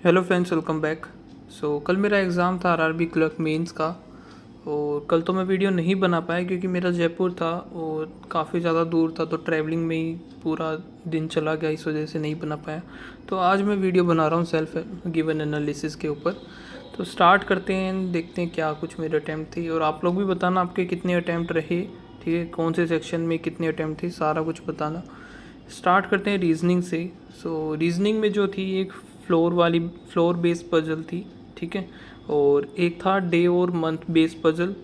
Hello friends, welcome back. कल मेरा exam था आरआरबी क्लर्क मेंस का। और कल तो मैं वीडियो नहीं बना पाया क्योंकि मेरा जयपुर था और काफ़ी ज़्यादा दूर था, तो ट्रैवलिंग में ही पूरा दिन चला गया, इस वजह से नहीं बना पाया। तो आज मैं वीडियो बना रहा हूँ सेल्फ गिवन एनालिसिस के ऊपर। तो स्टार्ट करते हैं, देखते हैं क्या कुछ मेरे अटैम्प्ट थे और आप लोग भी बताना आपके कितने अटैम्प्ट रहे, ठीक है, कौन से सेक्शन में कितने अटैम्प्ट थे, सारा कुछ बताना। स्टार्ट करते हैं रीजनिंग से। रीजनिंग में जो थी एक फ्लोर बेस्ड पजल थी, ठीक है, और एक था डे और मंथ बेस्ड पजल।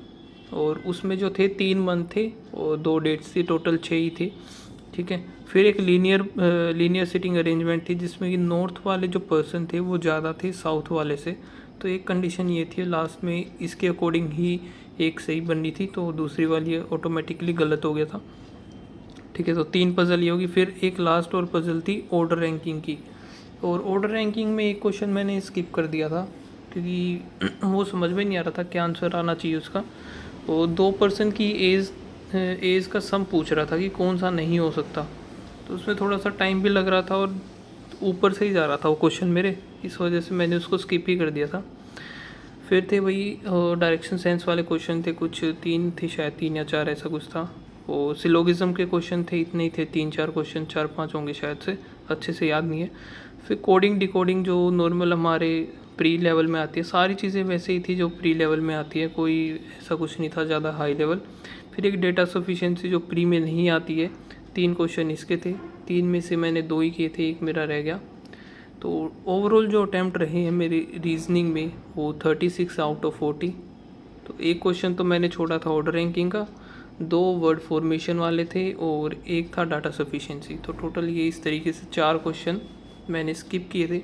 और उसमें जो थे 3 मंथ थे और 2 डेट्स थी, टोटल 6 ही थे, ठीक है। फिर एक लीनियर सिटिंग अरेंजमेंट थी जिसमें कि नॉर्थ वाले जो पर्सन थे वो ज़्यादा थे साउथ वाले से। तो एक कंडीशन ये थी, लास्ट में इसके अकॉर्डिंग ही एक सही बननी थी, तो दूसरी वाली ऑटोमेटिकली गलत हो गया था, ठीक है। तो 3 पजल ये होगी। फिर एक लास्ट और पजल थी ऑर्डर रैंकिंग की। और ऑर्डर रैंकिंग में एक क्वेश्चन मैंने स्किप कर दिया था क्योंकि वो समझ में नहीं आ रहा था क्या आंसर आना चाहिए उसका। और 2 पर्सन की एज का सम पूछ रहा था कि कौन सा नहीं हो सकता, तो उसमें थोड़ा सा टाइम भी लग रहा था और ऊपर से ही जा रहा था वो क्वेश्चन मेरे, इस वजह से मैंने उसको स्किप ही कर दिया था। फिर थे वही डायरेक्शन सेंस वाले क्वेश्चन थे, कुछ 3 थे शायद, 3 या 4 ऐसा कुछ था। और सिलोगिज्म के क्वेश्चन थे, इतने ही थे, 3-4 क्वेश्चन, 4-5 होंगे शायद से, अच्छे से याद नहीं है। फिर कोडिंग डिकोडिंग जो नॉर्मल हमारे प्री लेवल में आती है, सारी चीज़ें वैसे ही थी जो प्री लेवल में आती है, कोई ऐसा कुछ नहीं था ज़्यादा हाई लेवल। फिर एक डेटा सफिशिएंसी जो प्री में नहीं आती है, 3 क्वेश्चन इसके थे। 3 में से मैंने 2 ही किए थे, एक मेरा रह गया। तो ओवरऑल जो अटैम्प्ट रहे हैं मेरे रीजनिंग में वो 36 आउट ऑफ 40। तो एक क्वेश्चन तो मैंने छोड़ा था ऑर्डर रैंकिंग का, 2 वर्ड फॉर्मेशन वाले थे और एक था डाटा सफिशिएंसी। तो टोटल ये इस तरीके से 4 क्वेश्चन मैंने स्किप किए थे,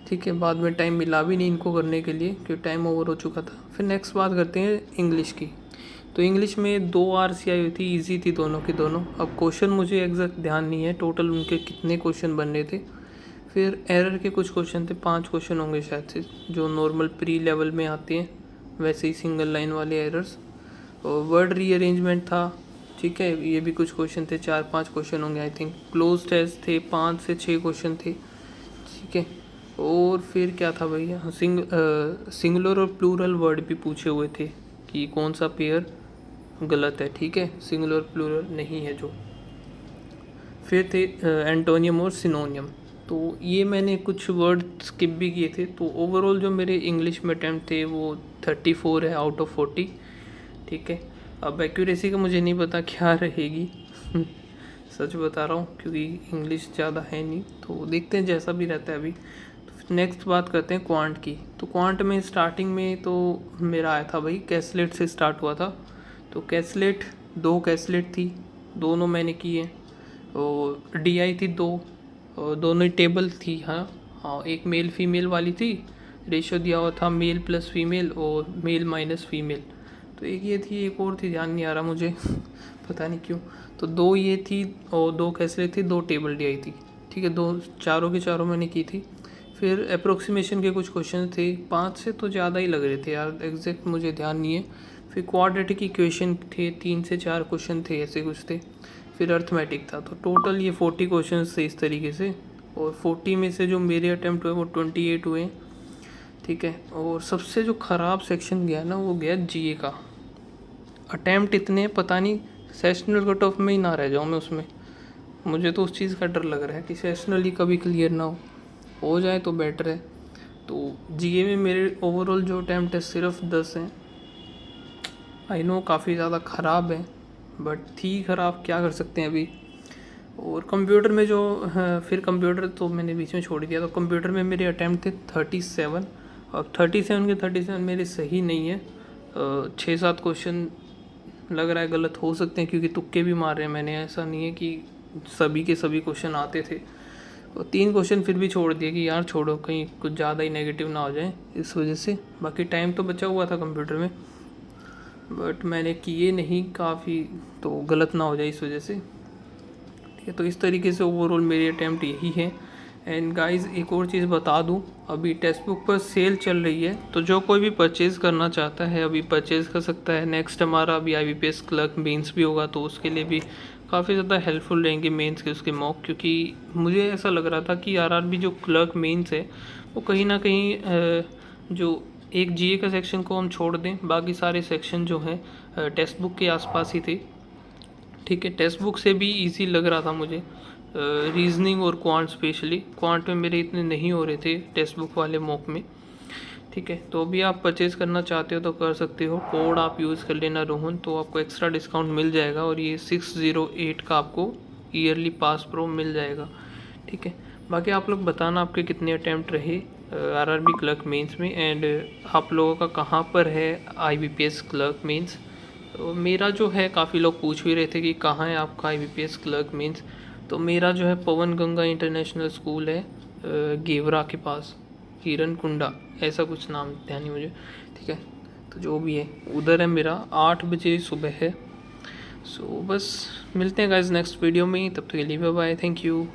ठीक है। बाद में टाइम मिला भी नहीं इनको करने के लिए क्योंकि टाइम ओवर हो चुका था। फिर नेक्स्ट बात करते हैं इंग्लिश की। तो इंग्लिश में 2 RC आई हुई थी, ईजी थी दोनों की दोनों। अब क्वेश्चन मुझे एग्जैक्ट ध्यान नहीं है टोटल उनके कितने क्वेश्चन बनने थे। फिर एरर के कुछ क्वेश्चन थे, 5 क्वेश्चन होंगे शायद से, जो नॉर्मल प्री लेवल में आते हैं, वैसे ही सिंगल लाइन वाले एरर्स। और वर्ड रीअरेंजमेंट था, ठीक है, ये भी कुछ क्वेश्चन थे, 4-5 क्वेश्चन होंगे आई थिंक। क्लोज टेस्ट थे, 5 से 6 क्वेश्चन थे, ठीक है। और फिर क्या था भैया, सिंगुलर और प्लूरल वर्ड भी पूछे हुए थे कि कौन सा पेयर गलत है, ठीक है, सिंगुलर प्लूरल नहीं है जो। फिर थे एंटोनियम और सिनोनियम। तो ये मैंने कुछ वर्ड स्किप भी किए थे। तो ओवरऑल जो मेरे इंग्लिश में अटैम्प्ट थे वो 34 है आउट ऑफ 40, ठीक है। अब एक्यूरेसी का मुझे नहीं पता क्या रहेगी सच बता रहा हूँ क्योंकि इंग्लिश ज़्यादा है नहीं, तो देखते हैं जैसा भी रहता है अभी। तो नेक्स्ट बात करते हैं क्वांट की। तो क्वांट में स्टार्टिंग में तो मेरा आया था भाई, कैसलेट से स्टार्ट हुआ था। तो कैसलेट 2 कैसलेट थी, दोनों मैंने की है। और DI थी 2, और दोनों ही टेबल थी, हाँ हाँ, एक मेल फीमेल वाली थी, रेशियो दिया हुआ था मेल प्लस फीमेल और मेल माइनस फीमेल। तो एक ये थी, एक और थी, ध्यान नहीं आ रहा मुझे पता नहीं क्यों। तो 2 ये थी और 2 कैसलेट थी, 2 टेबल DI थी, ठीक है। 2 चारों के चारों मैंने की थी। फिर अप्रोक्सीमेशन के कुछ क्वेश्चन थे, 5 से तो ज़्यादा ही लग रहे थे यार, एग्जैक्ट मुझे ध्यान नहीं है। फिर क्वाड्रेटिक इक्वेशन थे, 3 से 4 क्वेश्चन थे, ऐसे कुछ थे। फिर अर्थमेटिक था। तो टोटल ये 40 क्वेश्चन थे इस तरीके से। और 40 में से जो मेरे अटैम्प्ट हुए वो 28 हुए, ठीक है। और सबसे जो ख़राब सेक्शन गया ना वो गया GA का। अटैम्प्ट इतने, पता नहीं सेशनल कट ऑफ में ही ना रह जाऊँ मैं उसमें, मुझे तो उस चीज़ का डर लग रहा है कि सेशनल ही कभी क्लियर ना हो जाए तो बेटर है। तो GA में मेरे ओवरऑल जो अटैम्प्ट है सिर्फ 10 हैं। आई नो काफ़ी ज़्यादा ख़राब है, बट थी ख़राब, क्या कर सकते हैं अभी। और कंप्यूटर में जो फिर कंप्यूटर तो मैंने बीच में छोड़ दिया। तो कंप्यूटर में मेरे अटैम्प्ट थे 37। अब 37 के 37 मेरे सही नहीं है, 6-7 क्वेश्चन लग रहा है गलत हो सकते हैं क्योंकि तुक्के भी मारे हैं मैंने, ऐसा नहीं है कि सभी के सभी क्वेश्चन आते थे। और 3 क्वेश्चन फिर भी छोड़ दिए कि यार छोड़ो, कहीं कुछ ज़्यादा ही नेगेटिव ना हो जाए इस वजह से। बाकी टाइम तो बचा हुआ था कंप्यूटर में, बट मैंने किए नहीं काफ़ी, तो गलत ना हो जाए इस वजह से, ठीक है। तो इस तरीके से ओवरऑल मेरे अटैम्प्ट यही है। एंड गाइस एक और चीज़ बता दूं, अभी टेक्स्ट बुक पर सेल चल रही है, तो जो कोई भी परचेज़ करना चाहता है अभी परचेज़ कर सकता है। नेक्स्ट हमारा अभी IBPS क्लर्क मेंस भी होगा, तो उसके लिए भी काफ़ी ज़्यादा हेल्पफुल रहेंगे मेंस के उसके मॉक, क्योंकि मुझे ऐसा लग रहा था कि आरआरबी जो क्लर्क मेंस है वो कहीं ना कहीं जो एक जीए का सेक्शन को हम छोड़ दें, बाकी सारे सेक्शन जो हैं टेक्स्ट बुक के आसपास ही थे। ठीक है, टेक्स्ट बुक से भी इजी लग रहा था मुझे। रीजनिंग और क्वांट, स्पेशली क्वांट में मेरे इतने नहीं हो रहे थे टेक्स्ट बुक वाले मॉक में। ठीक है, तो अभी आप परचेज़ करना चाहते हो तो कर सकते हो, कोड आप यूज़ कर लेना रोहन, तो आपको एक्स्ट्रा डिस्काउंट मिल जाएगा और ये 608 का आपको ईयरली पास प्रो मिल जाएगा। ठीक है, बाकी आप लोग बताना आपके कितने अटैम्प्ट रहे आरआरबी क्लर्क मेंस में, एंड आप लोगों का कहाँ पर है आईबीपीएस क्लर्क मेंस। तो मेरा जो है, काफ़ी लोग पूछ भी रहे थे कि कहाँ है आपका आईबीपीएस क्लर्क मेंस, तो मेरा जो है पवन गंगा इंटरनेशनल स्कूल है गेवरा के पास, हिरन कुंडा ऐसा कुछ नाम ध्यान नहीं मुझे। ठीक है, तो जो भी है उधर है मेरा, 8 बजे सुबह है। सो बस मिलते हैं गाइस नेक्स्ट वीडियो में, तब तक के लिए बाय बाय, थैंक यू।